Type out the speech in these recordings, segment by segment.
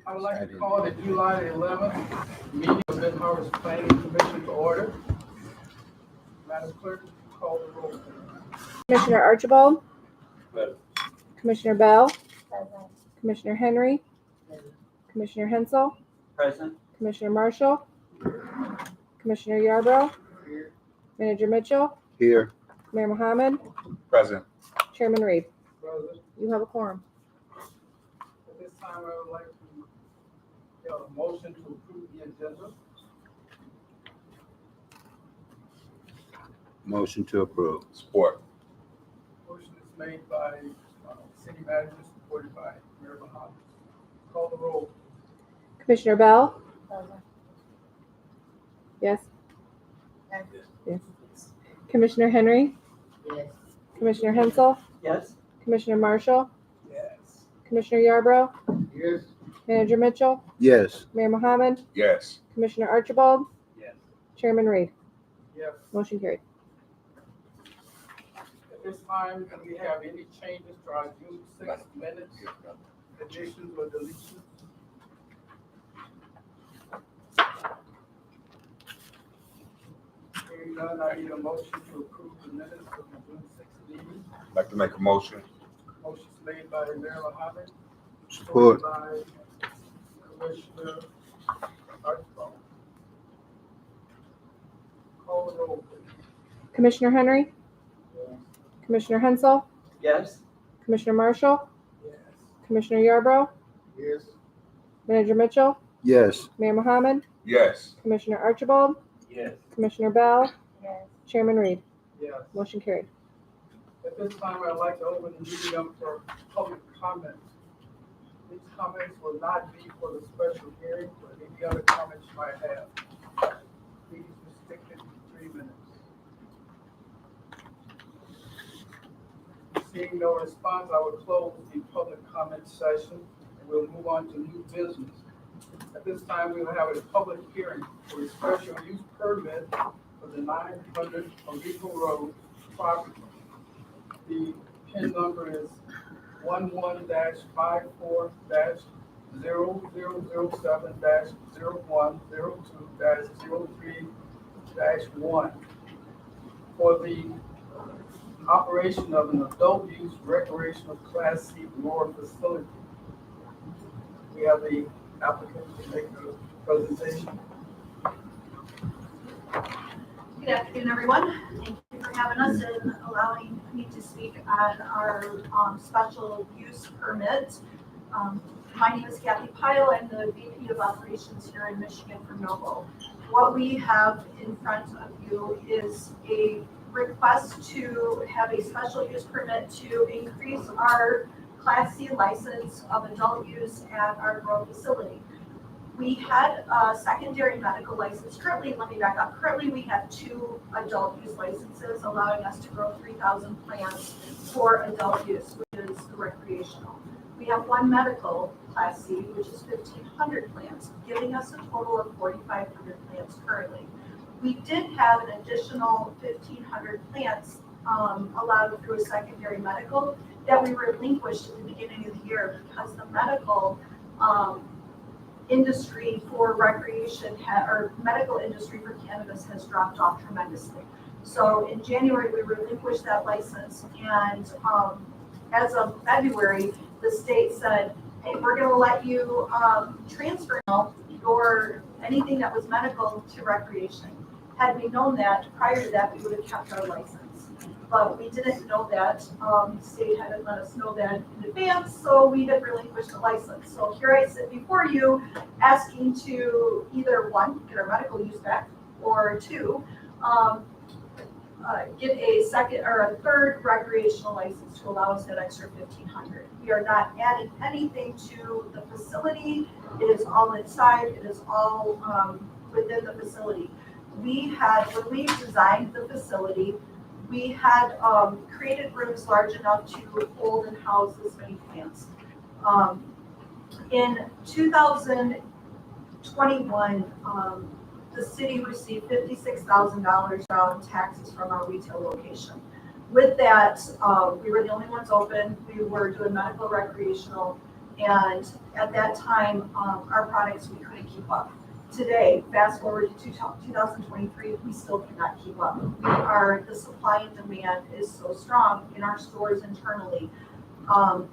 I would like to call the July 11th meeting of Ben Harvest Planning Commission to order. Madam Clerk, call the roll. Commissioner Archibald. Present. Commissioner Bell. Commissioner Henry. Commissioner Hensel. Present. Commissioner Marshall. Commissioner Yarbrough. Manager Mitchell. Here. Mayor Mohammed. Present. Chairman Reed. President, You have a quorum. at this time, I would like to get a motion to approve the agenda. Motion to approve. Support. Motion is made by City Manager, supported by Mayor Mohammed. Call the roll. Commissioner Bell. Yes. Yes. Commissioner Henry. Yes. Commissioner Hensel. Yes. Commissioner Marshall. Yes. Commissioner Yarbrough. Yes. Manager Mitchell. Yes. Mayor Mohammed. Yes. Commissioner Archibald. Yes. Chairman Reed. Yes. Motion carried. At this time, do we have any changes to our June 6th minutes, additions or deletions? Hearing none, I need a motion to approve the minutes of the June 6th meeting. I'd like to make a motion. Motion's made by Mayor Mohammed, Support. supported by Commissioner Archibald. Call the roll, please. Commissioner Henry. Commissioner Hensel. Yes. Commissioner Marshall. Yes. Commissioner Yarbrough. Yes. Manager Mitchell. Yes. Mayor Mohammed. Yes. Commissioner Archibald. Yes. Commissioner Bell. Chairman Reed. Yes. Motion carried. At this time, I'd like to open the meeting up for public comments. These comments will not be for the special hearing, but any other comments you might have. Please restrict it to 3 minutes. Seeing no response, I will close the public comment session and we'll move on to new business. At this time, we will have a public hearing for a special use permit for the 900 Origo Road property. The PIN number is 11-54-0007-0102-03-1 for the operation of an adult use recreational Class C grower facility. We have the applicant to make a presentation. Good afternoon, everyone. Thank you for having us and allowing me to speak on our special use permit. My name is Kathy Pyle. I'm the VP of Operations here in Michigan for Novo. What we have in front of you is a request to have a special use permit to increase our Class C license of adult use at our grow facility. We had a secondary medical license. Currently, let me back up. Currently, we have 2 adult use licenses allowing us to grow 3,000 plants for adult use, which is recreational. We have 1 medical Class C, which is 1,500 plants, giving us a total of 4,500 plants currently. We did have an additional 1,500 plants allowed through a secondary medical that we relinquished at the beginning of the year because the medical industry for recreation or medical industry for cannabis has dropped off tremendously. So in January, we relinquished that license, and as of February, the state said, hey, we're going to let you transfer your anything that was medical to recreation. Had we known that prior to that, we would have kept our license. But we didn't know that. The state hadn't let us know that in advance, so we had relinquished the license. So here I sit before you asking to either 1, get our medical use back, or 2, get a second or a third recreational license to allow us that extra 1,500. We are not adding anything to the facility. It is all inside. It is all within the facility. We had, when we designed the facility, we had created rooms large enough to hold and house this many plants. In 2021, the city received $56,000 in taxes from our retail location. With that, we were the only ones open. We were doing medical recreational. And at that time, our products, we couldn't keep up. Today, fast forward to 2023, we still cannot keep up. The supply and demand is so strong in our stores internally.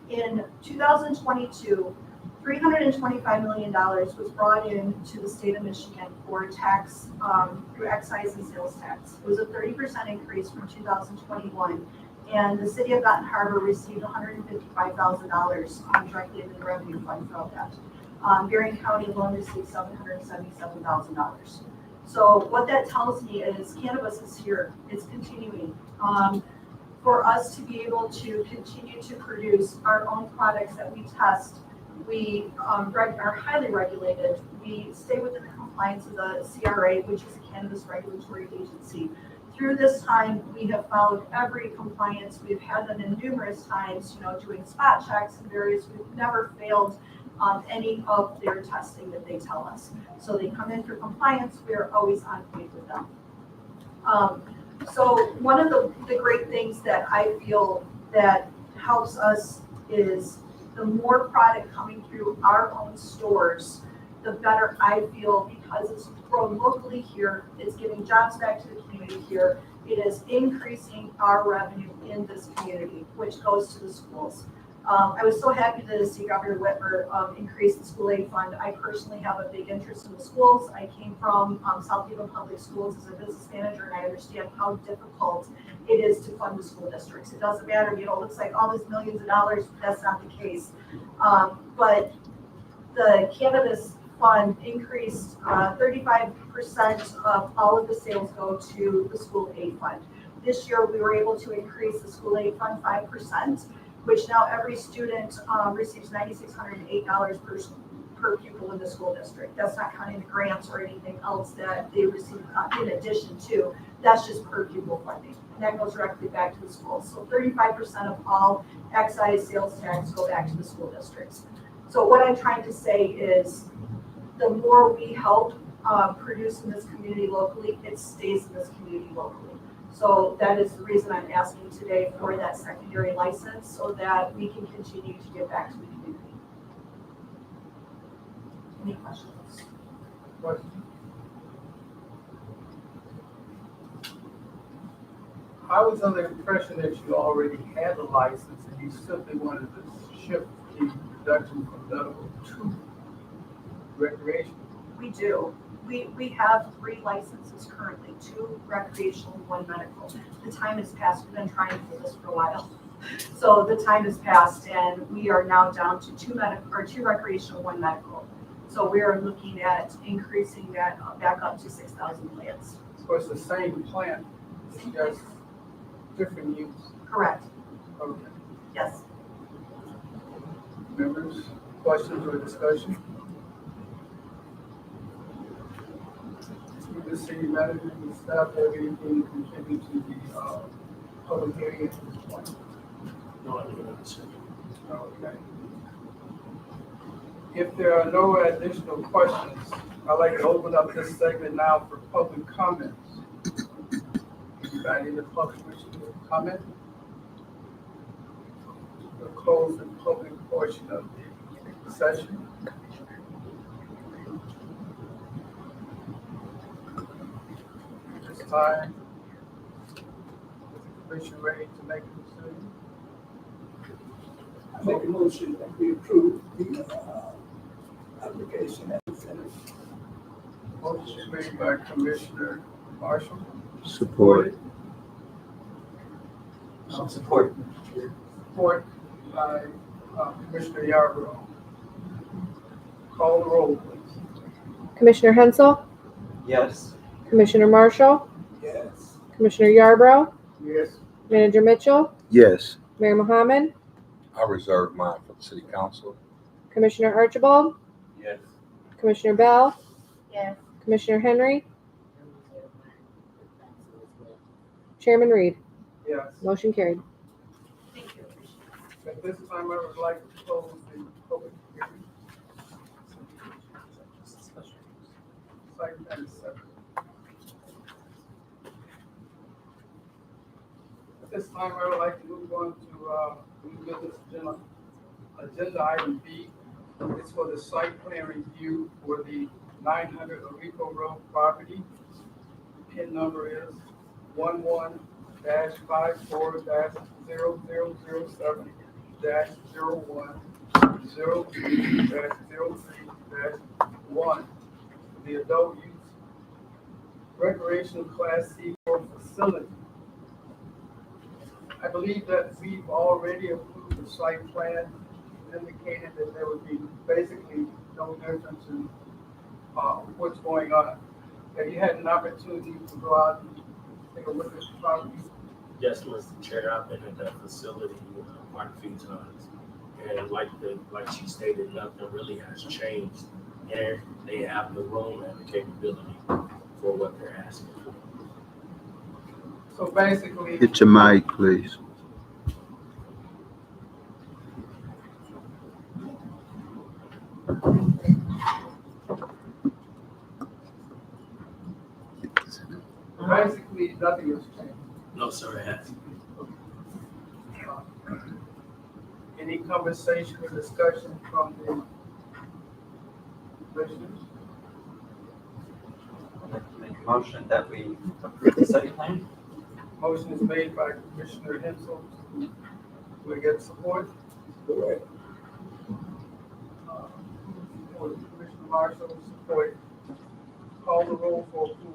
In 2022, $325 million was brought in to the state of Michigan for tax, through excise and sales tax. It was a 30% increase from 2021. And the city of Benton Harbor received $155,000 directly in the revenue fund from that. Marion County alone received $777,000. So what that tells me is cannabis is here, it's continuing. For us to be able to continue to produce our own products that we test, we are highly regulated. We stay within the compliance of the CRA, which is a cannabis regulatory agency. Through this time, we have followed every compliance. We've had them in numerous times, doing spot checks and various, we've never failed any of their testing that they tell us. So they come in for compliance, we're always on point with them. So one of the great things that I feel that helps us is the more product coming through our own stores, the better I feel, because it's grown locally here, it's giving jobs back to the community here, it is increasing our revenue in this community, which goes to the schools. I was so happy to see Governor Whitmer increase the school aid fund. I personally have a big interest in the schools. I came from South Haven Public Schools as a business manager, and I understand how difficult it is to fund the school districts. It doesn't matter, it looks like all these millions of dollars, that's not the case. But the cannabis fund increased 35% of all of the sales go to the school aid fund. This year, we were able to increase the school aid fund 5%, which now every student receives $9,608 per pupil in the school district. That's not counting the grants or anything else that they receive in addition to. That's just per pupil funding. And that goes directly back to the schools. So 35% of all excise sales tax go back to the school districts. So what I'm trying to say is the more we help produce in this community locally, it stays in this community locally. So that is the reason I'm asking today for that secondary license, so that we can continue to give back to the community. Any questions? I was under the impression that you already had a license and you simply wanted to shift the production from medical to recreation. We do. We have 3 licenses currently, 2 recreational and 1 medical. The time has passed. We've been trying for this for a while. So the time has passed, and we are now down to 2 recreational, 1 medical. So we are looking at increasing that back up to 6,000 plants. So it's the same plant, it's just different use. Correct. Okay. Yes. Members, questions or discussion? The city manager and staff have anything to contribute to the public hearing at this point? No, I don't have to say. Okay. If there are no additional questions, I'd like to open up this segment now for public comments. Anybody in the public wishing to comment? We'll close the public portion of the session. This time, is the commission ready to make a decision? I make a motion that we approve the application as presented. Motion made by Commissioner Marshall. Support. Support. Support by Commissioner Yarborough. Call the roll, please. Commissioner Hensel, Yes. Commissioner Marshall, Yes. Commissioner Yarborough, Yes. Manager Mitchell, Yes. Mayor Mohammed, I reserve mine for the city council. Commissioner Archibald, Yes. Commissioner Bell, Yes. Commissioner Henry, Chairman Reed. Yes. Motion carried. Thank you. At this time, I would like to close the public hearing. Site plan is separate. At this time, I would like to move on to new business agenda Agenda item B is for the site plan review for the 900 Orico Road property. Pin number is 11-540-001-03-01. The adult use recreational class C4 facility. I believe that we've already approved the site plan, indicated that there would be basically no difference in what's going on. Have you had an opportunity to go out and take a look at the property? Yes, Mr. Chair, I've been at that facility quite a few times. And like she stated, nothing really has changed. And they have the room and the capability for what they're asking for. So basically, Get your mic, please. basically nothing has changed. No, sir, it hasn't. Any conversation or discussion from the commissioners? I'd like to make a motion that we approve the site plan. Motion is made by Commissioner Hensel. Will get support? Correct. Commissioner Marshall, support. Call the roll for approval.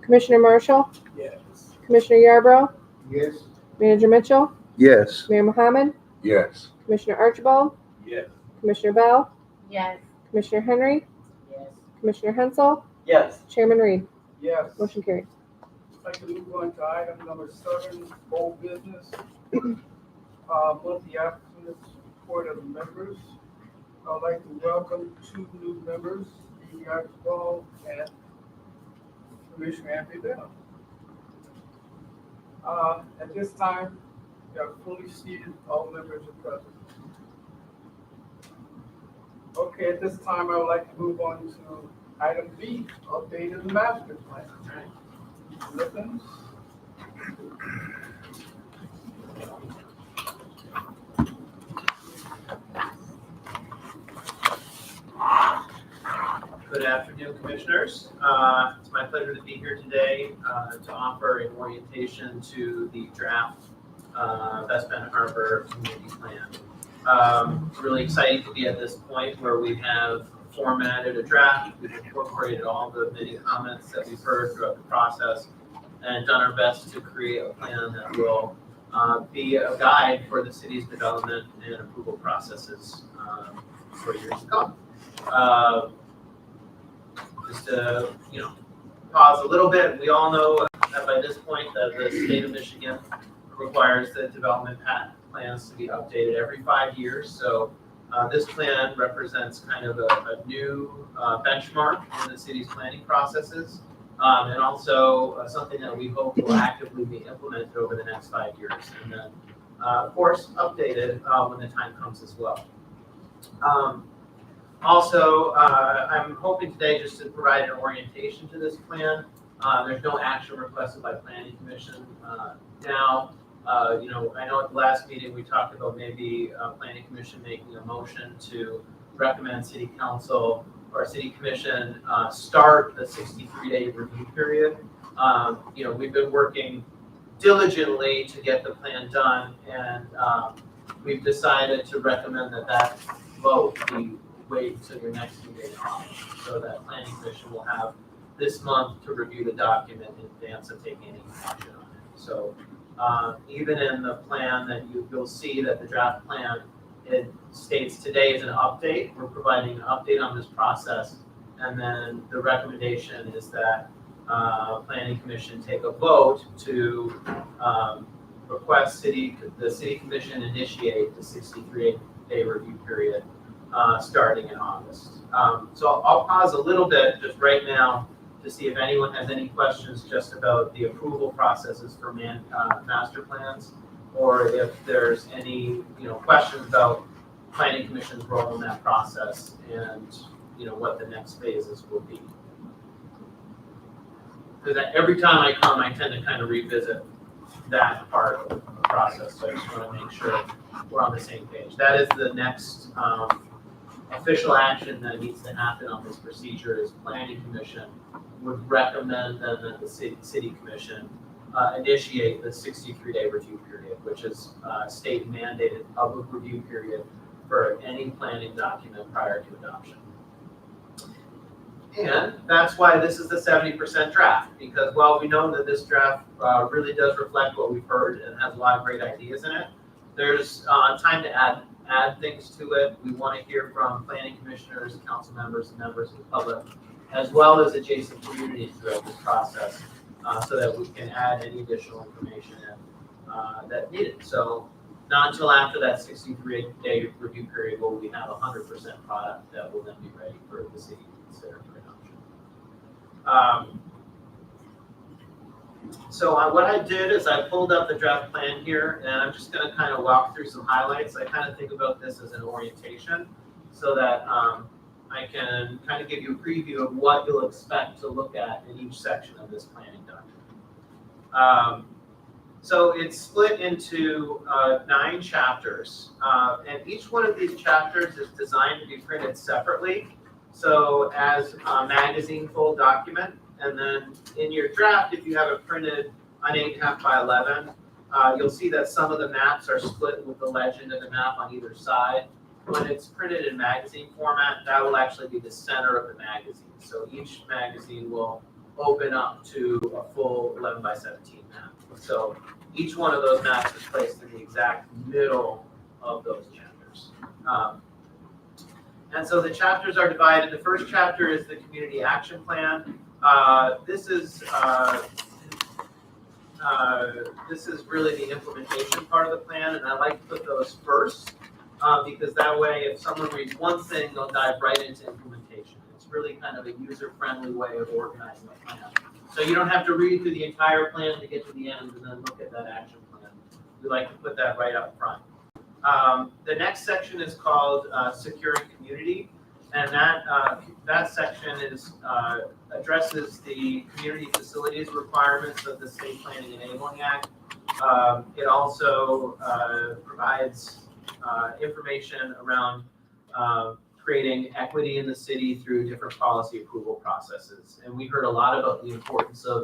Commissioner Marshall, Yes. Commissioner Yarbrough, Yes. Manager Mitchell, Yes. Mayor Mohammed, Yes. Commissioner Archibald, Yes. Commissioner Bell, Yes. Commissioner Henry, Yes. Commissioner Hensel, Yes. Chairman Reed. Yes. Motion carried. I'd like to move on to item number 7, old business. Monthly applicants report of the members. I'd like to welcome 2 new members, Steve Archibald and Commissioner Anthony Bell. At this time, we are fully seated, all members are present. Okay, at this time, I would like to move on to item B, update of the master plan. Lippens? Good afternoon, Commissioners. It's my pleasure to be here today to offer an orientation to the draft West Bend Harbor Community Plan. Really excited to be at this point where we have formatted a draft. We've incorporated all the many comments that we've heard throughout the process and done our best to create a plan that will be a guide for the city's development and approval processes for years to come. Just to, pause a little bit. We all know that by this point that the state of Michigan requires the development plans to be updated every 5 years. So this plan represents kind of a new benchmark in the city's planning processes, and also something that we hope will actively be implemented over the next 5 years, and then, of course, updated when the time comes as well. Also, I'm hoping today just to provide an orientation to this plan. There's no action requested by Planning Commission now. I know at the last meeting we talked about maybe Planning Commission making a motion to recommend City Council or City Commission start the 63-day review period. We've been working diligently to get the plan done, and we've decided to recommend that vote be wait to your next meeting in August, so that Planning Commission will have this month to review the document in advance of taking any action on it. So even in the plan that you'll see that the draft plan, it states today is an update. We're providing an update on this process, and then the recommendation is that Planning Commission take a vote to request the City Commission initiate the 63-day review period starting in August. So I'll pause a little bit just right now to see if anyone has any questions just about the approval processes for master plans, or if there's any questions about Planning Commission's role in that process and what the next phases will be. Because every time I come, I tend to kind of revisit that part of the process. So I just want to make sure we're on the same page. That is the next official action that needs to happen on this procedure is Planning Commission would recommend then that the city commission initiate the 63-day review period, which is state mandated public review period for any planning document prior to adoption. And that's why this is the 70% draft, because while we know that this draft really does reflect what we've heard and has a lot of great ideas in it, there's time to add things to it. We want to hear from planning commissioners, council members, and members of the public, as well as adjacent communities throughout this process, so that we can add any additional information in, that needed. So not until after that 63-day review period will we have 100% product that will then be ready for the city to consider for adoption. So what I did is I pulled up the draft plan here, and I'm just going to kind of walk through some highlights. I kind of think about this as an orientation so that I can kind of give you a preview of what you'll expect to look at in each section of this planning document. So it's split into 9 chapters, and each one of these chapters is designed to be printed separately, so as a magazine full document. And then in your draft, if you have it printed on 8.5 by 11, you'll see that some of the maps are split with the legend of the map on either side. When it's printed in magazine format, that will actually be the center of the magazine. So each magazine will open up to a full 11 by 17 map. So each one of those maps is placed in the exact middle of those chapters. And so the chapters are divided. The first chapter is the community action plan. This is really the implementation part of the plan, and I like to put those first because that way, if someone reads one thing, they'll dive right into implementation. It's really kind of a user-friendly way of organizing a plan. So you don't have to read through the entire plan to get to the end and then look at that action plan. We like to put that right up front. The next section is called Securing Community, and that section is addresses the community facilities requirements of the State Planning Enabling Act. It also provides information around creating equity in the city through different policy approval processes. And we heard a lot about the importance of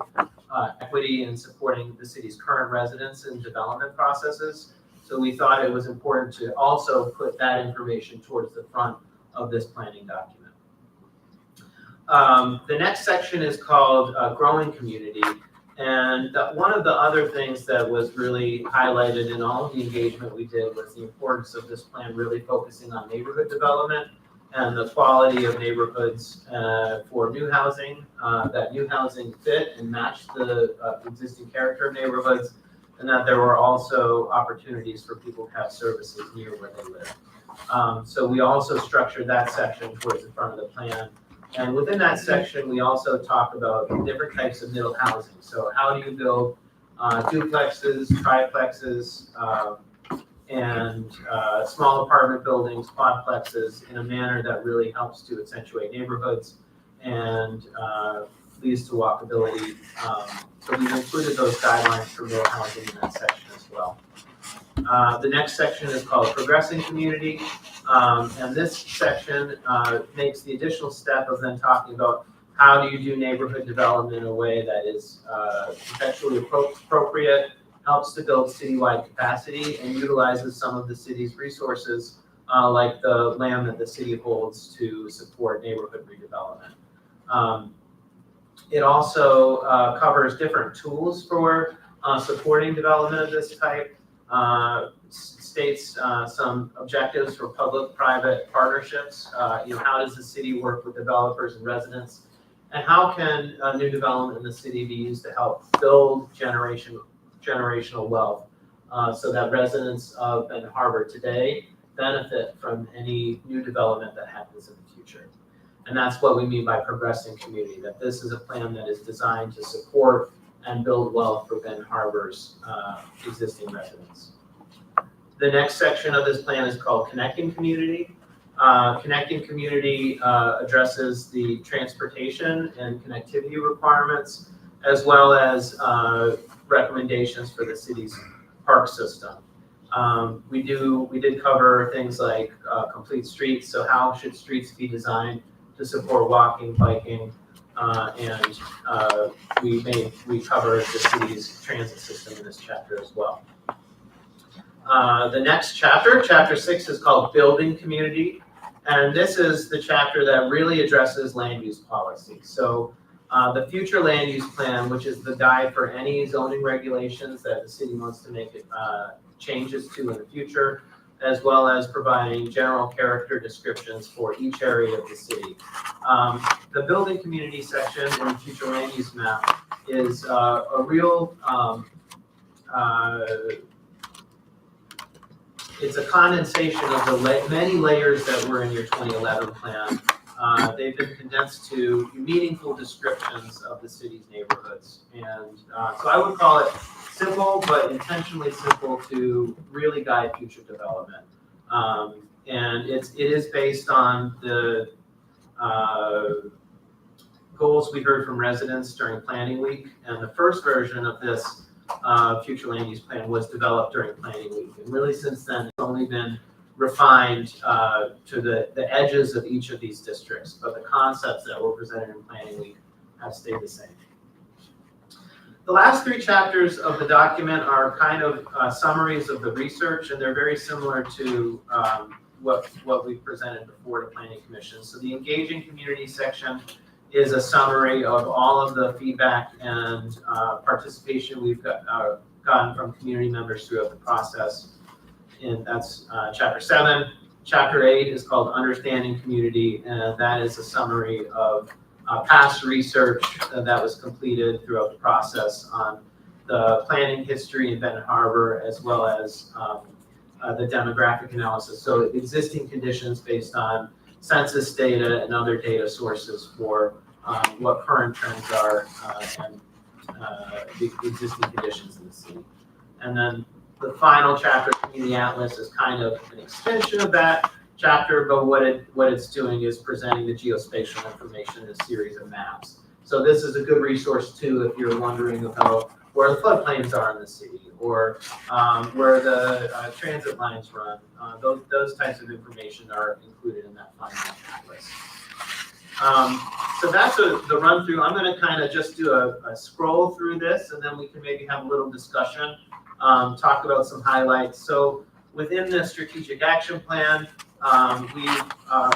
equity in supporting the city's current residents in development processes. So we thought it was important to also put that information towards the front of this planning document. The next section is called Growing Community. And one of the other things that was really highlighted in all of the engagement we did was the importance of this plan really focusing on neighborhood development and the quality of neighborhoods for new housing, that new housing fit and match the existing character of neighborhoods, and that there were also opportunities for people to have services near where they live. So we also structured that section towards the front of the plan. And within that section, we also talk about different types of middle housing. So how do you build duplexes, triplexes, and small apartment buildings, quadplexes in a manner that really helps to accentuate neighborhoods and leads to walkability. So we've included those guidelines for middle housing in that section as well. The next section is called Progressing Community. And this section makes the additional step of then talking about how do you do neighborhood development in a way that is contextually appropriate, helps to build citywide capacity, and utilizes some of the city's resources, like the land that the city holds to support neighborhood redevelopment. It also covers different tools for supporting development of this type. States some objectives for public-private partnerships. How does the city work with developers and residents? And how can new development in the city be used to help build generational wealth so that residents of Benton Harbor today benefit from any new development that happens in the future? And that's what we mean by progressing community, that this is a plan that is designed to support and build wealth for Benton Harbor's existing residents. The next section of this plan is called Connecting Community. Connecting Community addresses the transportation and connectivity requirements, as well as recommendations for the city's park system. We did cover things like complete streets. So how should streets be designed to support walking, biking, and we covered the city's transit system in this chapter as well. The next chapter, chapter 6, is called Building Community, and this is the chapter that really addresses land use policy. So the future land use plan, which is the guide for any zoning regulations that the city wants to make changes to in the future, as well as providing general character descriptions for each area of the city. The building community section in the future land use map is a real, it's a condensation of the many layers that were in your 2011 plan. They've been condensed to meaningful descriptions of the city's neighborhoods. And so I would call it simple, but intentionally simple to really guide future development. And it is based on the goals we heard from residents during planning week. And the first version of this future land use plan was developed during planning week. And really since then, it's only been refined to the edges of each of these districts, but the concepts that were presented in planning week have stayed the same. The last 3 chapters of the document are kind of summaries of the research, and they're very similar to what we've presented before to Planning Commission. So the engaging community section is a summary of all of the feedback and participation we've gotten from community members throughout the process. And that's chapter 7. Chapter 8 is called Understanding Community, and that is a summary of past research that was completed throughout the process on the planning history in Benton Harbor, as well as the demographic analysis. So existing conditions based on census data and other data sources for what current trends are and the existing conditions in the city. And then the final chapter, Community Atlas, is kind of an extension of that chapter, but what it's doing is presenting the geospatial information in a series of maps. So this is a good resource too if you're wondering about where the floodplains are in the city, or where the transit lines run. Those types of information are included in that final atlas. So that's the run through. I'm going to kind of just do a scroll through this, and then we can maybe have a little discussion, talk about some highlights. So within the strategic action plan, we've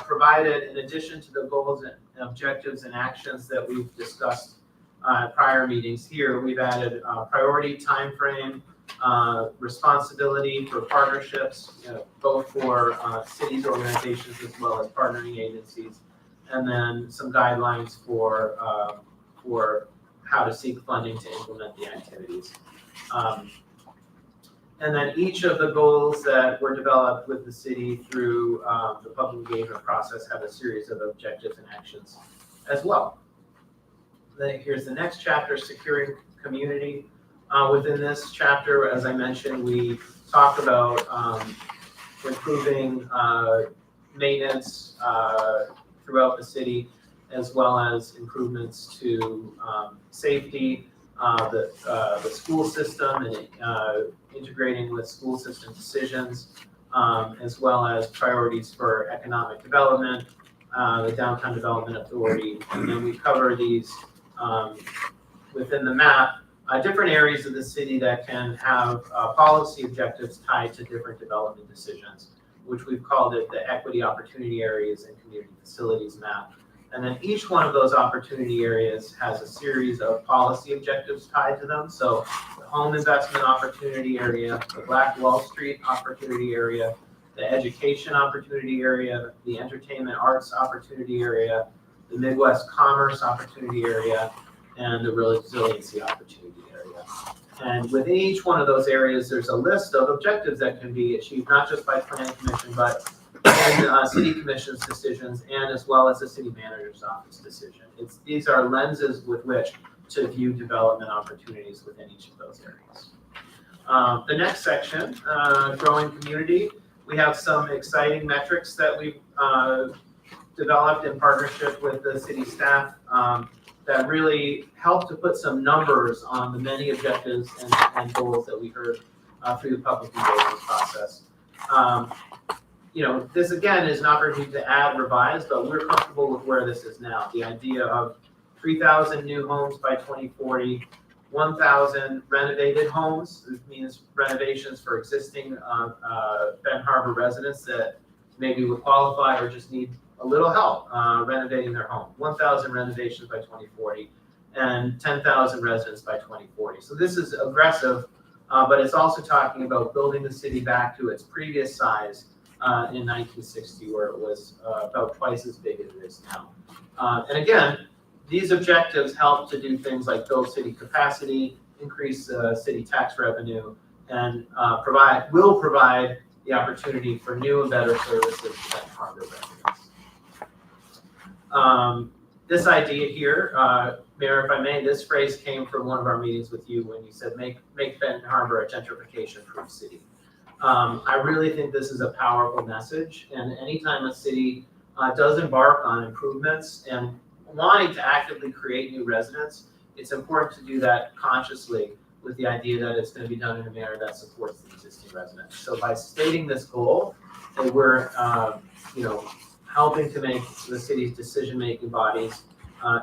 provided, in addition to the goals and objectives and actions that we've discussed prior meetings here, we've added priority, time frame, responsibility for partnerships, both for cities, organizations, as well as partnering agencies, and then some guidelines for how to seek funding to implement the activities. And then each of the goals that were developed with the city through the public engagement process have a series of objectives and actions as well. Then here's the next chapter, securing community. Within this chapter, as I mentioned, we talk about improving maintenance throughout the city, as well as improvements to safety, the school system, and integrating with school system decisions, as well as priorities for economic development, the Downtown Development Authority. And then we cover these within the map, different areas of the city that can have policy objectives tied to different development decisions, which we've called it the equity opportunity areas and community facilities map. And then each one of those opportunity areas has a series of policy objectives tied to them. So the home investment opportunity area, the Black Wall Street opportunity area, the education opportunity area, the entertainment arts opportunity area, the Midwest commerce opportunity area, and the resiliency opportunity area. And within each one of those areas, there's a list of objectives that can be achieved, not just by Planning Commission, but in City Commission's decisions, and as well as the City Manager's Office decision. These are lenses with which to view development opportunities within each of those areas. The next section, growing community, we have some exciting metrics that we've developed in partnership with the city staff that really help to put some numbers on the many objectives and goals that we heard through the public engagement process. This again is an opportunity to add, revise, but we're comfortable with where this is now. The idea of 3,000 new homes by 2040, 1,000 renovated homes. This means renovations for existing Ben Harbor residents that maybe would qualify or just need a little help renovating their home. 1,000 renovations by 2040 and 10,000 residents by 2040. So this is aggressive, but it's also talking about building the city back to its previous size in 1960, where it was about twice as big as it is now. And again, these objectives help to do things like build city capacity, increase city tax revenue, and will provide the opportunity for new and better services to Ben Harbor residents. This idea here, Mayor, if I may, this phrase came from one of our meetings with you when you said make Ben Harbor a gentrification-proof city. I really think this is a powerful message, and anytime a city does embark on improvements and wanting to actively create new residents, it's important to do that consciously with the idea that it's going to be done in a manner that supports the existing residents. So by stating this goal, that we're helping to make the city's decision-making bodies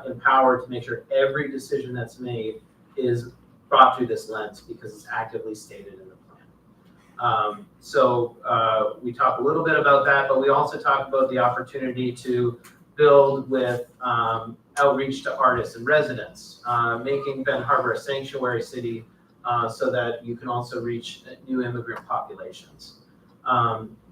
empowered to make sure every decision that's made is brought through this lens because it's actively stated in the plan. We talk a little bit about that, but we also talk about the opportunity to build with outreach to artists and residents, making Ben Harbor a sanctuary city so that you can also reach new immigrant populations.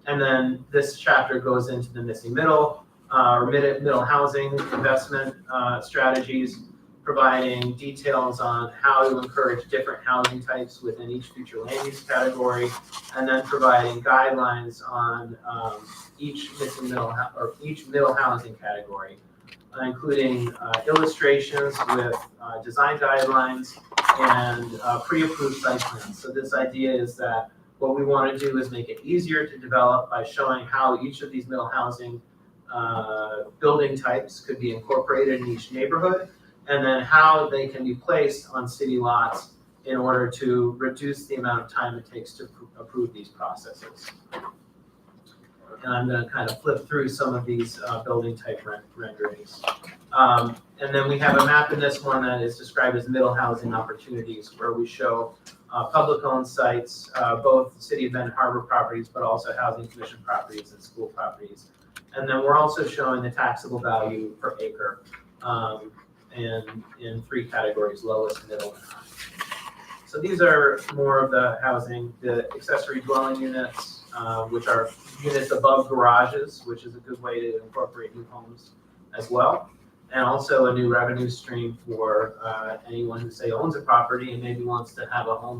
And then this chapter goes into the missing middle, middle housing investment strategies, providing details on how to encourage different housing types within each future land use category, and then providing guidelines on each middle housing category, including illustrations with design guidelines and pre-approved site plans. So this idea is that what we want to do is make it easier to develop by showing how each of these middle housing building types could be incorporated in each neighborhood, and then how they can be placed on city lots in order to reduce the amount of time it takes to approve these processes. And I'm going to kind of flip through some of these building type renderings. And then we have a map in this one that is described as middle housing opportunities, where we show public-owned sites, both City of Ben Harbor properties, but also Housing Commission properties and school properties. And then we're also showing the taxable value per acre in three categories: lowest, middle, and high. So these are more of the housing, the accessory dwelling units, which are units above garages, which is a good way to incorporate new homes as well. And also a new revenue stream for anyone who, say, owns a property and maybe wants to have a home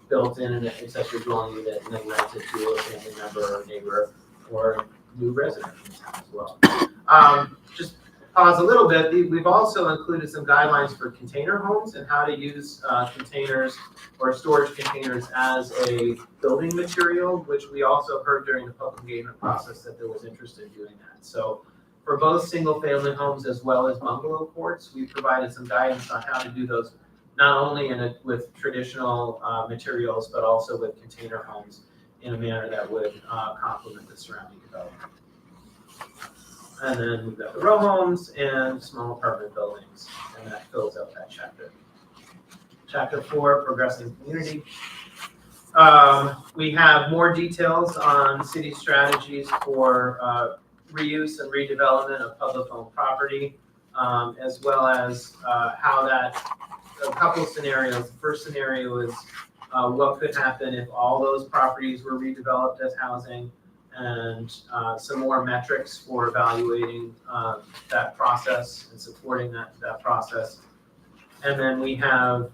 built in an accessory dwelling unit and then rent it to a family member or neighbor or new resident in town as well. Just pause a little bit. We've also included some guidelines for container homes and how to use containers or storage containers as a building material, which we also heard during the public engagement process that there was interest in doing that. So for both single family homes as well as bungalow courts, we provided some guidance on how to do those, not only with traditional materials, but also with container homes in a manner that would complement the surrounding development. And then we've got the row homes and small apartment buildings, and that fills out that chapter. Chapter 4, progressing community. We have more details on city strategies for reuse and redevelopment of public-owned property, as well as how that, a couple of scenarios. The first scenario is what could happen if all those properties were redeveloped as housing, and some more metrics for evaluating that process and supporting that process. And then we have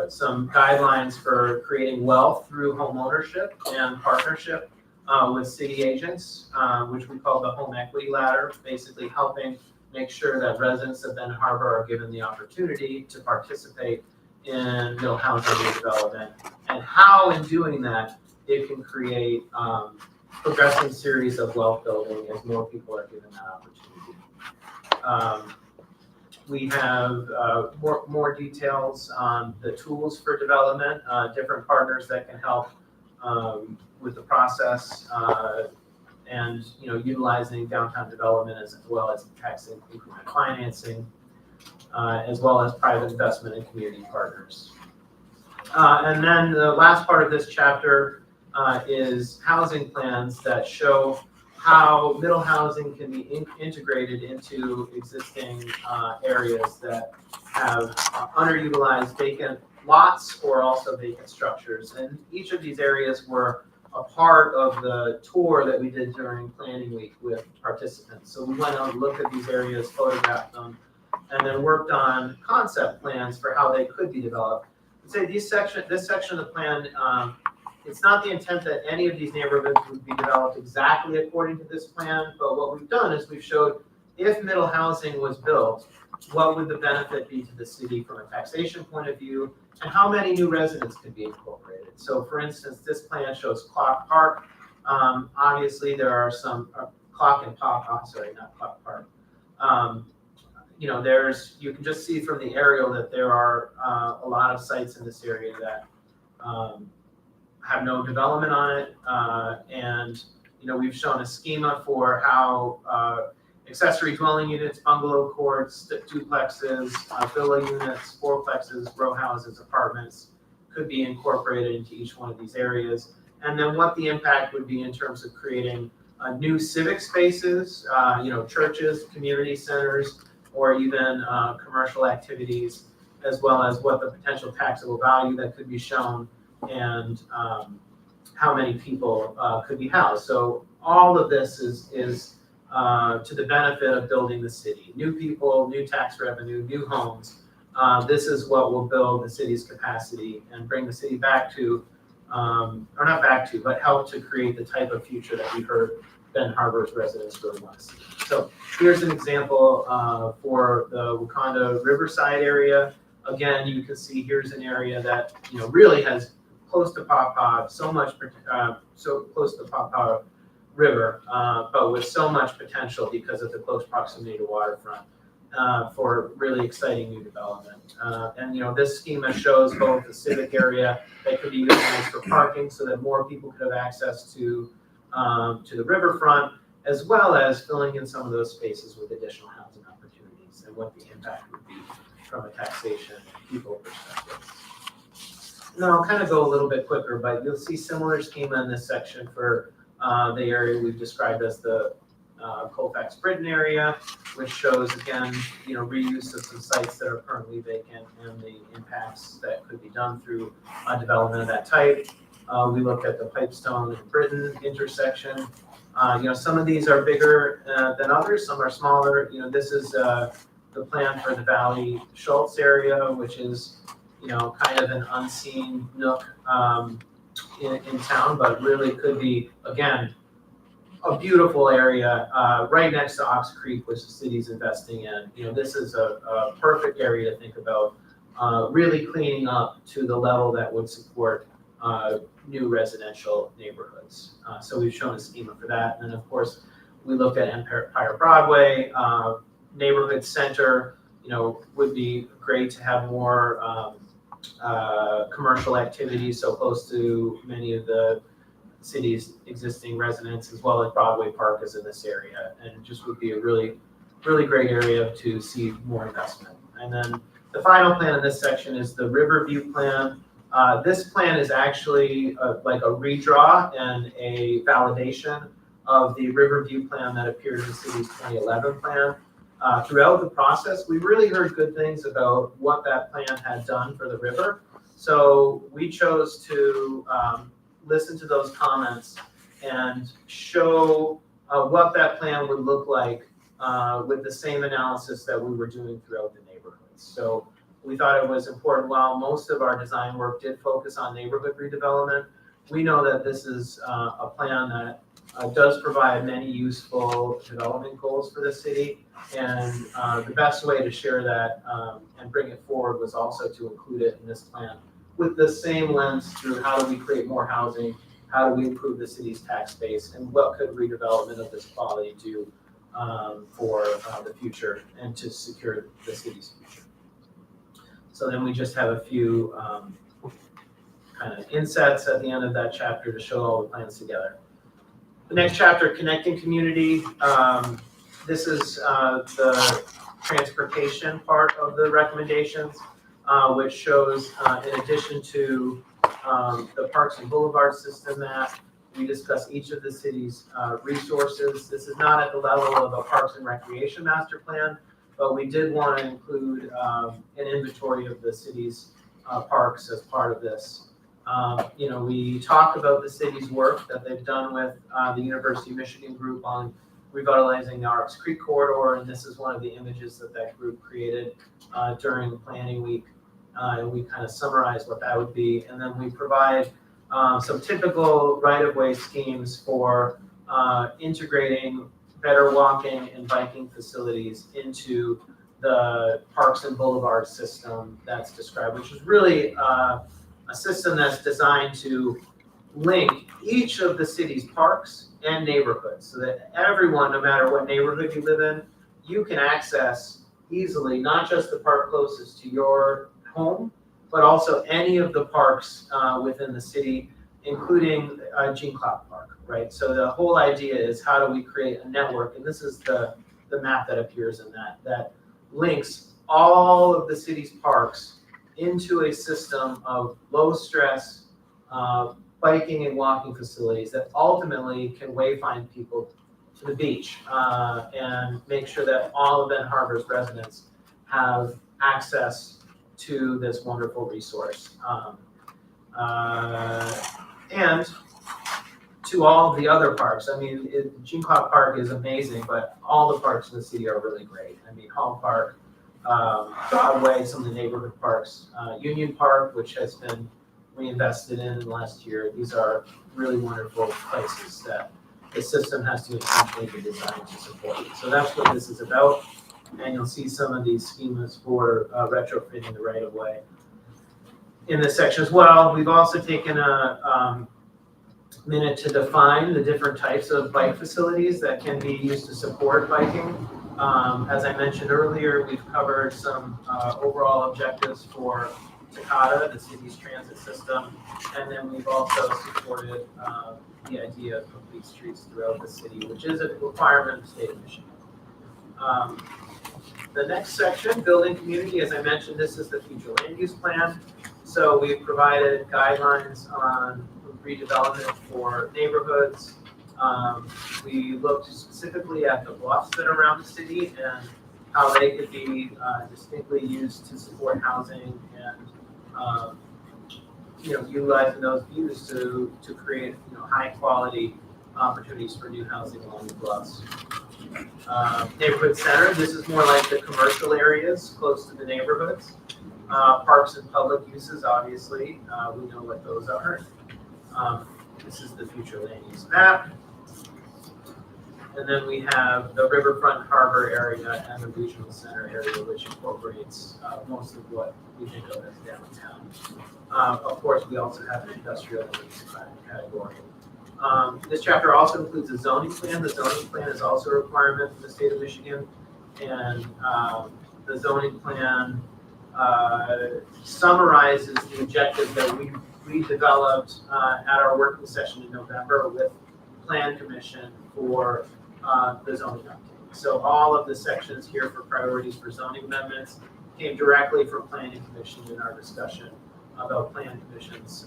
some guidelines for creating wealth through home ownership and partnership with city agents, which we call the home equity ladder, basically helping make sure that residents of Ben Harbor are given the opportunity to participate in middle housing redevelopment, and how in doing that it can create progressing series of wealth building as more people are given that opportunity. We have more details on the tools for development, different partners that can help with the process, and, you know, utilizing downtown development as well as tax increment financing, as well as private investment and community partners. And then the last part of this chapter is housing plans that show how middle housing can be integrated into existing areas that have underutilized vacant lots or also vacant structures. And each of these areas were a part of the tour that we did during planning week with participants. So we went out and looked at these areas, photographed them, and then worked on concept plans for how they could be developed. I'd say this section of the plan, it's not the intent that any of these neighborhoods would be developed exactly according to this plan, but what we've done is we've showed if middle housing was built, what would the benefit be to the city from a taxation point of view, and how many new residents could be incorporated. So for instance, this plan shows Clock Park. Obviously there are some, Clock and Pop, sorry, not Clock Park. You know, you can just see from the aerial that there are a lot of sites in this area that have no development on it. And, you know, we've shown a schema for how accessory dwelling units, bungalow courts, duplexes, villa units, fourplexes, row houses, apartments could be incorporated into each one of these areas. And then what the impact would be in terms of creating new civic spaces, you know, churches, community centers, or even commercial activities, as well as what the potential taxable value that could be shown and how many people could be housed. So all of this is to the benefit of building the city. New people, new tax revenue, new homes. This is what will build the city's capacity and bring the city back to, or not back to, but help to create the type of future that we heard Ben Harbor's residents really want to see. So here's an example for the Wakanda Riverside area. Again, you can see here's an area that, you know, really has close to Paw, so close to Paw River, but with so much potential because of the close proximity to waterfront for really exciting new development. And, you know, this schema shows both the civic area that could be utilized for parking so that more people could have access to the riverfront, as well as filling in some of those spaces with additional housing opportunities and what the impact would be from a taxation and people perspective. Now I'll kind of go a little bit quicker, but you'll see similar schema in this section for the area we've described as the Colfax-Britain area, which shows, again, you know, reuse of some sites that are currently vacant and the impacts that could be done through development of that type. We looked at the Pipestone and Britain intersection. You know, some of these are bigger than others, some are smaller. You know, this is the plan for the Valley Schultz area, which is, you know, kind of an unseen nook in town, but really could be, again, a beautiful area right next to Ox Creek, which the city's investing in. You know, this is a perfect area to think about really cleaning up to the level that would support new residential neighborhoods. So we've shown a schema for that. And then, of course, we looked at Empire Broadway, neighborhood center, you know, would be great to have more commercial activity so close to many of the city's existing residents, as well as Broadway Park is in this area, and just would be a really, really great area to see more investment. And then the final plan in this section is the Riverview plan. This plan is actually like a redraw and a validation of the Riverview plan that appeared in the city's 2011 plan. Throughout the process, we really heard good things about what that plan had done for the river. So we chose to listen to those comments and show what that plan would look like with the same analysis that we were doing throughout the neighborhoods. So we thought it was important. While most of our design work did focus on neighborhood redevelopment, we know that this is a plan that does provide many useful development goals for the city. And the best way to share that and bring it forward was also to include it in this plan with the same lens through how do we create more housing, how do we improve the city's tax base, and what could redevelopment of this quality do for the future and to secure the city's future. So then we just have a few kind of insets at the end of that chapter to show all the plans together. The next chapter, connecting community. This is the transportation part of the recommendations, which shows in addition to the Parks and Boulevard system map, we discuss each of the city's resources. This is not at the level of a Parks and Recreation master plan, but we did want to include an inventory of the city's parks as part of this. We talk about the city's work that they've done with the University of Michigan group on revitalizing the Arcs Creek corridor, and this is one of the images that group created during planning week. And we kind of summarize what that would be, and then we provide some typical right-of-way schemes for integrating better walking and biking facilities into the Parks and Boulevard system that's described, which is really a system that's designed to link each of the city's parks and neighborhoods so that everyone, no matter what neighborhood you live in, you can access easily, not just the park closest to your home, but also any of the parks within the city, including Gene Clark Park, right? So the whole idea is how do we create a network, and this is the map that appears in that links all of the city's parks into a system of low stress biking and walking facilities that ultimately can wayfind people to the beach and make sure that all of Ben Harbor's residents have access to this wonderful resource. And to all of the other parks. I mean, Gene Clark Park is amazing, but all the parks in the city are really great. I mean, Hall Park, Broadway, some of the neighborhood parks, Union Park, which has been reinvested in the last year. These are really wonderful places that the system has to essentially be designed to support. So that's what this is about. And you'll see some of these schemas for retrofitting the right of way in this section as well. We've also taken a minute to define the different types of bike facilities that can be used to support biking. As I mentioned earlier, we've covered some overall objectives for Takata, the city's transit system, and then we've also supported the idea of complete streets throughout the city, which is a requirement of the state of Michigan. The next section, building community, as I mentioned, this is the future land use plan. So we've provided guidelines on redevelopment for neighborhoods. We looked specifically at the bluffs that are around the city and how they could be distinctly used to support housing and utilizing those views to create high quality opportunities for new housing along the bluffs. Neighborhood center, this is more like the commercial areas close to the neighborhoods. Parks and public uses, obviously, we know what those are. This is the future land use map. And then we have the riverfront harbor area and the regional center area, which incorporates most of what we think of as downtown. Of course, we also have an industrial use category. This chapter also includes a zoning plan. The zoning plan is also a requirement for the state of Michigan. And the zoning plan summarizes the objectives that we developed at our working session in November with Plan Commission for the zoning update. So all of the sections here for priorities for zoning amendments came directly from Planning Commission in our discussion about Plan Commission's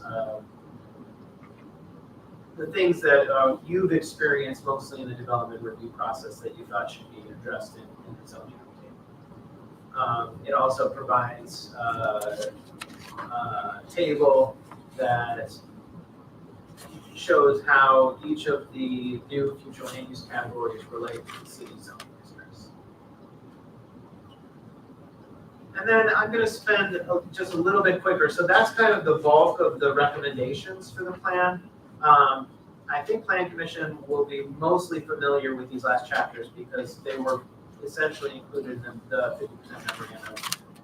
the things that you've experienced mostly in the development review process that you thought should be addressed in the zoning update. It also provides a table that shows how each of the new future land use categories relate to the city's zoning districts. And then I'm going to spend just a little bit quicker. So that's kind of the bulk of the recommendations for the plan. I think Plan Commission will be mostly familiar with these last chapters because they were essentially included in the 50% memorandum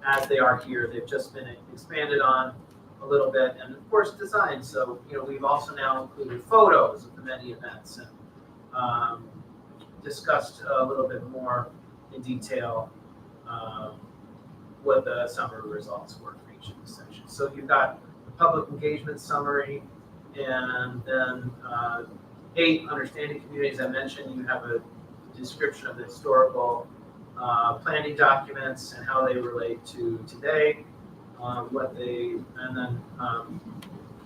as they are here. They've just been expanded on a little bit, and of course design. So we've also now included photos of the many events and discussed a little bit more in detail what the summary results were for each of the sections. So you've got the public engagement summary, and then 8, understanding communities. I mentioned you have a description of the historical planning documents and how they relate to today, and then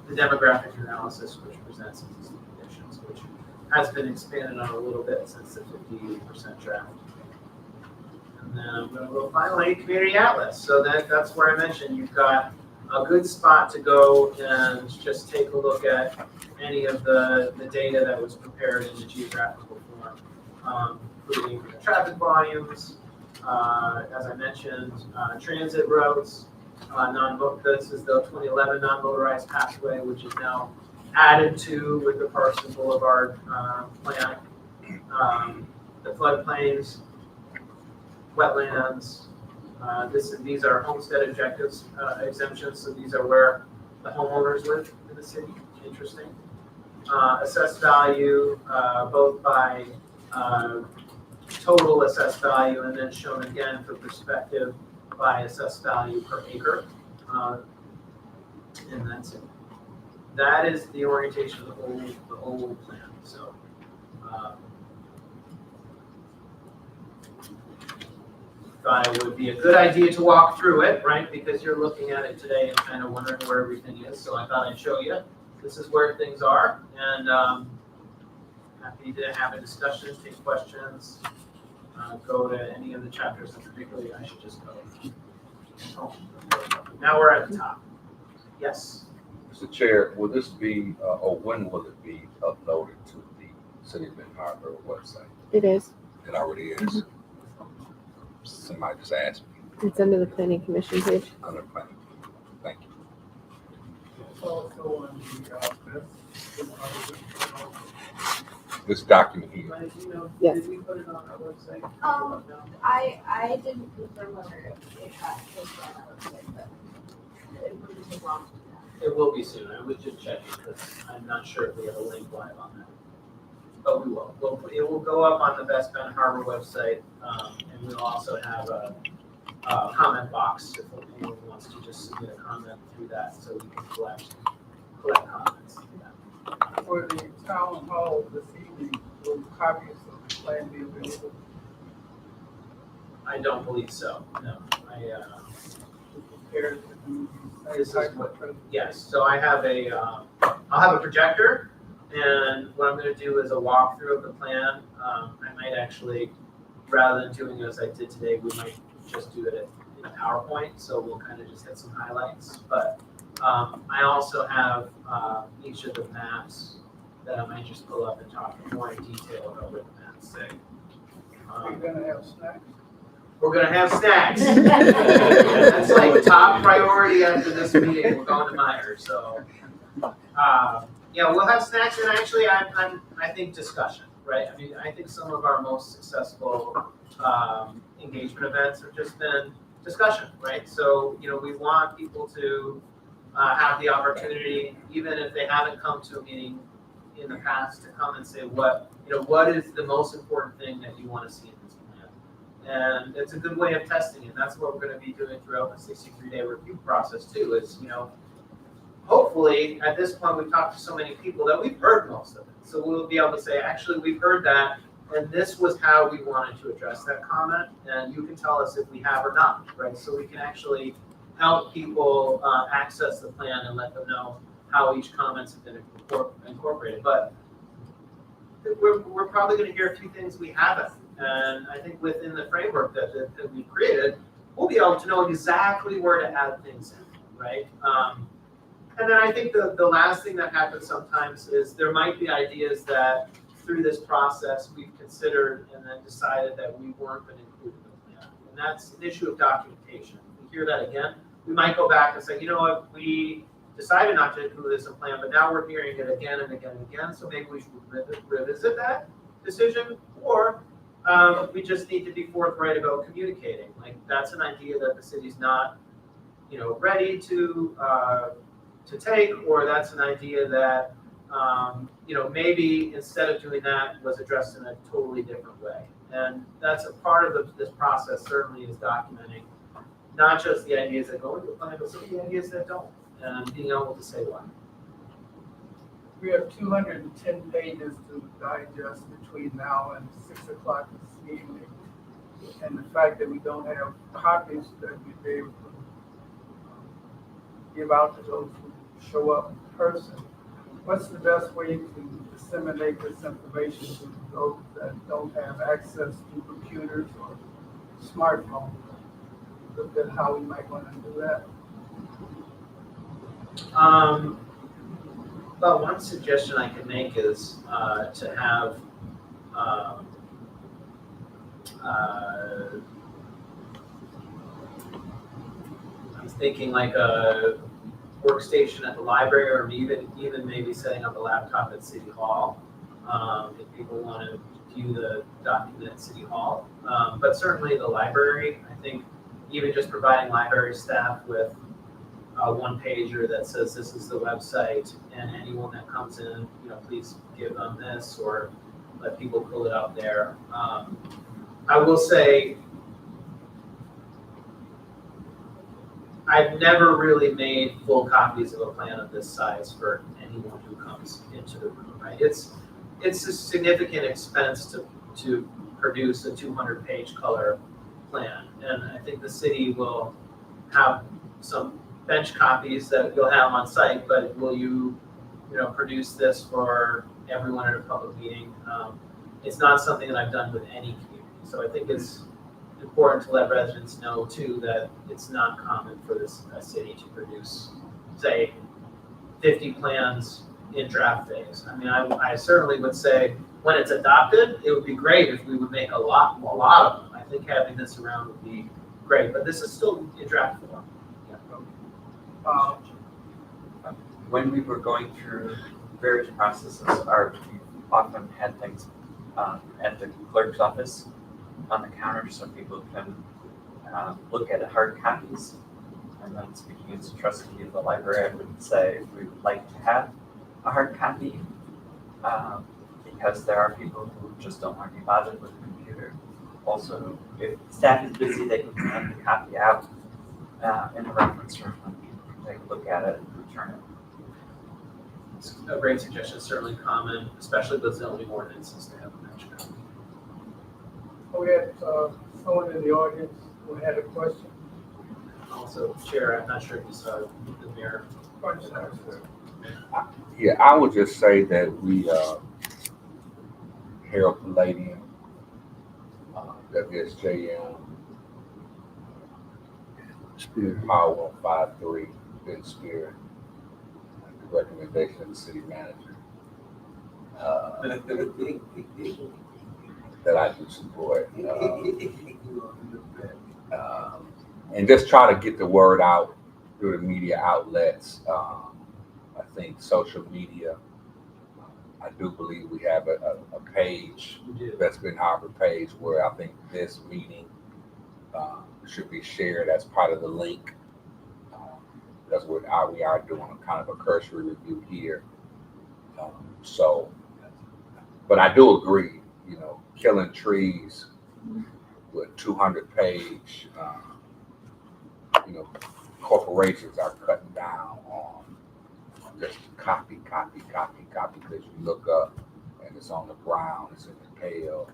the demographic analysis, which presents existing conditions, which has been expanded on a little bit since the 50% draft. And then I'm going to go finally, community atlas. So that's where I mentioned you've got a good spot to go and just take a look at any of the data that was prepared in the geographical form, including traffic volumes, as I mentioned, transit routes, this is the 2011 non-motorized pathway, which is now added to with the Parsons Boulevard plan, the floodplains, wetlands. These are homestead exemptions, so these are where the homeowners live in the city. Interesting. Assessed value, both by total assessed value and then shown again for perspective by assessed value per acre. And that's it. That is the orientation of the whole plan. So thought it would be a good idea to walk through it, right? Because you're looking at it today and kind of wondering where everything is. So I thought I'd show you. This is where things are, and happy to have a discussion, take questions, go to any of the chapters, and particularly I should just go. Oh, now we're at the top. Yes. Mr. Chair, will this be, or when will it be uploaded to the City of Benton Harbor website? It is. It already is. Somebody just asked me It's under the planning commission page. on the planning. Thank you. It's also on This document here, Yes. Did we put it on our website? I didn't confirm whether it had was on our website, but it wouldn't take long to do that. It will be soon. I was just checking because I'm not sure if we have a link live on that. But we will. It will go up on the Best Benton Harbor website, and we'll also have a comment box if anyone wants to just submit a comment through that, so we can collect comments. For the town hall this evening, will copies of the plan be available? I don't believe so. No. Prepared to do This these is type what- of presentations? Yes. So I have I'll have a projector, and what I'm going to do is a walkthrough of the plan. I might actually, rather than doing it as I did today, we might just do it in a PowerPoint. So we'll kind of just hit some highlights. But I also have each of the maps that I might just pull up and talk more in detail about what the maps say. Are you gonna have snacks? We're going to have snacks. That's like top priority after this meeting. We're going to Myers. So, yeah, we'll have snacks, and actually, I think discussion, right? I mean, I think some of our most successful engagement events have just been discussion, right? So, we want people to have the opportunity, even if they haven't come to a meeting in the past, to come and say what is the most important thing that you want to see in this plan. And it's a good way of testing it. That's what we're going to be doing throughout the 63-day review process too, is, hopefully at this point we've talked to so many people that we've heard most of it. So we'll be able to say, actually, we've heard that, and this was how we wanted to address that comment, and you can tell us if we have or not, right? So we can actually help people access the plan and let them know how each comments have been incorporated. But we're probably going to hear a few things we haven't. And I think within the framework that we've created, we'll be able to know exactly where to add things in, right? And then I think the last thing that happens sometimes is there might be ideas that through this process we've considered and then decided that we weren't going to include in the plan. And that's an issue of documentation. We hear that again. We might go back and say, you know what, we decided not to include this in plan, but now we're hearing it again and again and again. So maybe we should revisit that decision, or we just need to be forthright about communicating. Like, that's an idea that the city's not, ready to take, or that's an idea that, maybe instead of doing that was addressed in a totally different way. And that's a part of this process, certainly, is documenting not just the ideas that go into the plan, but some of the ideas that don't. and being able to say why. We have 210 pages to digest between now and 6 o'clock this evening. And the fact that we don't have copies that we'd be able to give out to those who show up in person. What's the best way to disseminate this information to those that don't have access to computers or smartphones? Look at how we might want to do that. Well, one suggestion I can make is to have I'm thinking like a workstation at the library, or even maybe setting up a laptop at City Hall, if people want to view the document at City Hall. But certainly the library, I think even just providing library staff with a one pager that says this is the website, and anyone that comes in, please give them this, or let people pull it up there. I will say, I've never really made full copies of a plan of this size for anyone who comes into the room, right? It's a significant expense to produce a 200-page color plan, and I think the city will have some bench copies that you'll have on site, but will you produce this for everyone at a public meeting? It's not something that I've done with any community, so I think it's important to let residents know too that it's not common for a city to produce, say, 50 plans in draft phase. I mean, I certainly would say when it's adopted, it would be great if we would make a lot of them. I think having this around would be great, but this is still in draft form. When we were going through various processes, we often had things at the clerk's office on the counter so people can look at hard copies. And then speaking as a trustee of the library, I would say we would like to have a hard copy because there are people who just don't want to be bothered with a computer. Also, if staff is busy, they can hand the copy out in the reference room and people can take a look at it and return it. It's a great suggestion, certainly common, especially with zoning ordinances, to have a match copy. We had someone in the audience who had a question. Also, Chair, I'm not sure if you saw the mayor. Yeah, I would just say that we, Harold Palladium, WSJM, Spirit. Power 153, Ben Spirit, the recommendation of the city manager, that I do support. And just try to get the word out through the media outlets. I think social media, I do believe we have a page, that's been Harbor page, where I think this meeting should be shared as part of the link. That's what we are doing, a kind of a cursory review here. But I do agree, killing trees with 200-page, corporations are cutting down on just copy, because you look up and it's on the ground, it's in the pail.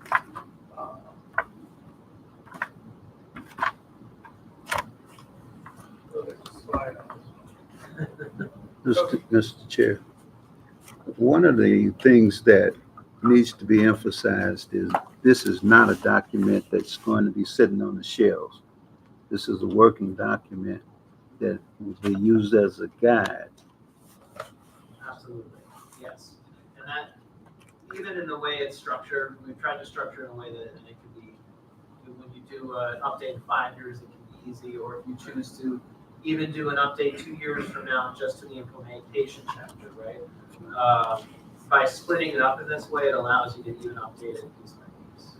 So there's a slide on this one. Mr. Chair, one of the things that needs to be emphasized is this is not a document that's going to be sitting on the shelves. This is a working document that will be used as a guide. Absolutely, yes. And that, even in the way it's structured, we've tried to structure it in a way that it can be, when you do an update in 5 years, it can be easy, or if you choose to even do an update 2 years from now, just to the implementation chapter, right? By splitting it up in this way, it allows you to even update it piece by piece.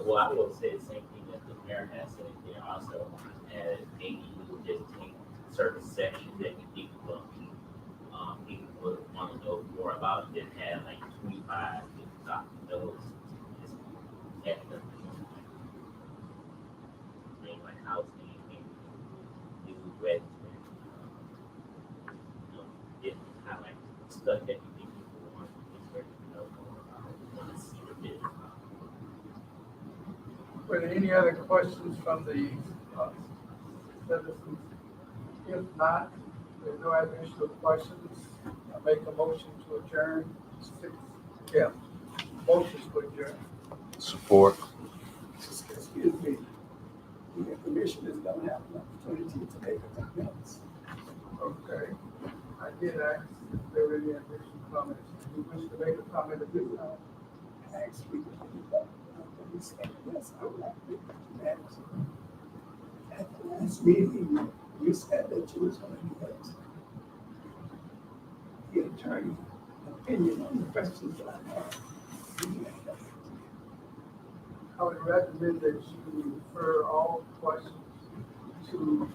Well, I will say the same thing that the mayor has said there also, as maybe we will just take certain sections that we think will people would want to know more about, then have like 25 those just at the things like housing and new residents there any other questions from the citizens? If not, there's no additional questions. I make a motion to adjourn. Motions to adjourn. Support. Excuse me. The commissioners don't have an opportunity to make amendments. Okay. I did ask if there were any additional comments. Do you wish to make a comment at this time? Actually, you said, yes, I would like to make amendments. At the last meeting, you said that you was going to get the attorney opinion on the questions that I had. I would recommend that you refer all questions through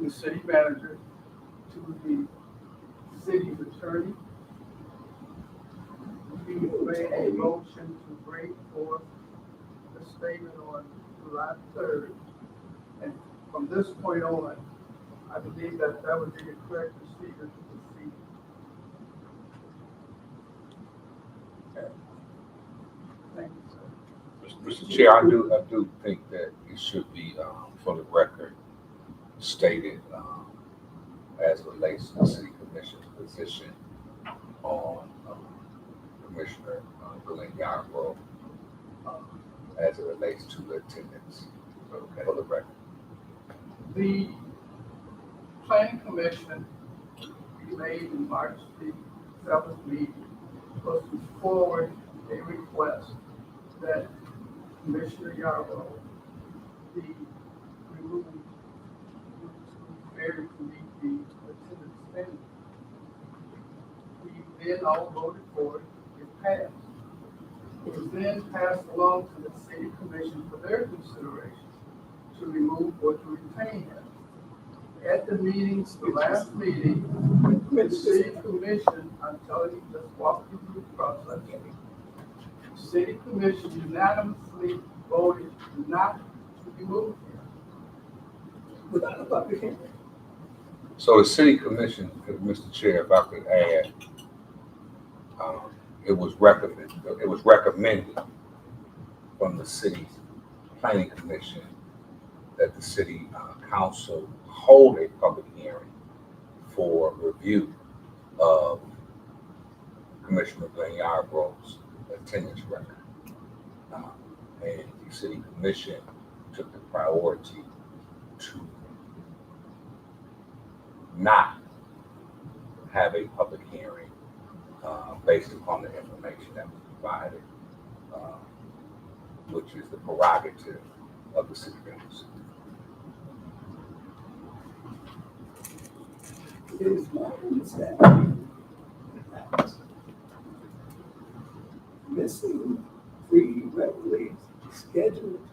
the city manager, to the city's attorney. We made a motion to bring forth the statement on July 3rd. And from this point on, I believe that that would be the correct procedure to proceed. Thank you, sir. Mr. Chair, I do think that it should be, for the record, stated, as it relates to the city commission's position on, Commissioner Glenn Yarbrough, as it relates to the attendance, for the record. The planning commission made in March the 7th meeting was to forward a request that Commissioner Yarbrough be removed to failure to meet the attendance standard. We then all voted for it. It passed. It was then passed along to the city commission for their consideration to remove or to retain him. At the meetings, the last meeting, the city commission, I'm telling you, just walk you through the process. The city commission unanimously voted not to remove him. Without a public hearing. So the city commission, Mr. Chair, if I could add, it was recommended from the city planning commission that the city council hold a public hearing for review of Commissioner Glenn Yarbrough's attendance record. And the city commission took the priority to not have a public hearing based upon the information that was provided, which is the prerogative of the city council. It is my understanding that missing 3 regularly scheduled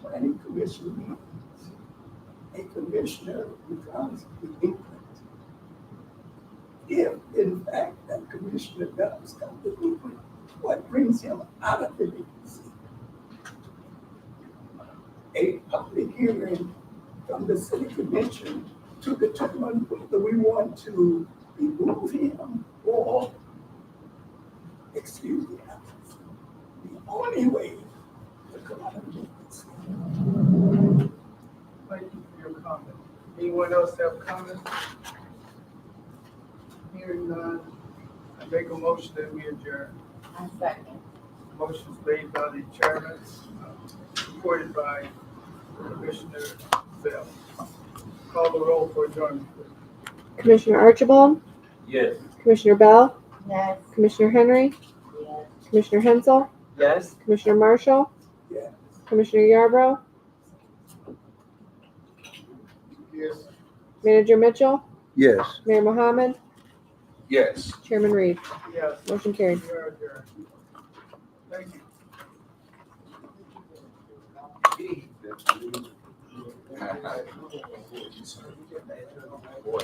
planning commission meetings, a commissioner becomes delinquent. If in fact that commissioner does come delinquent, what brings him out of delinquency? A public hearing from the city commission to determine whether we want to remove him or excuse the absence. The only way to come out of delinquency. Thank you for your comment. Anyone else have comments? Hearing none, I make a motion that we adjourn. I second. Motion's made by the chairman, supported by Commissioner Bell. Call the roll for adjournment, please. Commissioner Archibald, Yes. Commissioner Bell, Yes. Commissioner Henry, Yes. Commissioner Hensel, Yes? Commissioner Marshall, Yes. Commissioner Yarbrough, Yes. Manager Mitchell, Yes. Mayor Mohammed, Yes. Chairman Reed. Yes. Motion carried. We are adjourned. Thank you. Boy,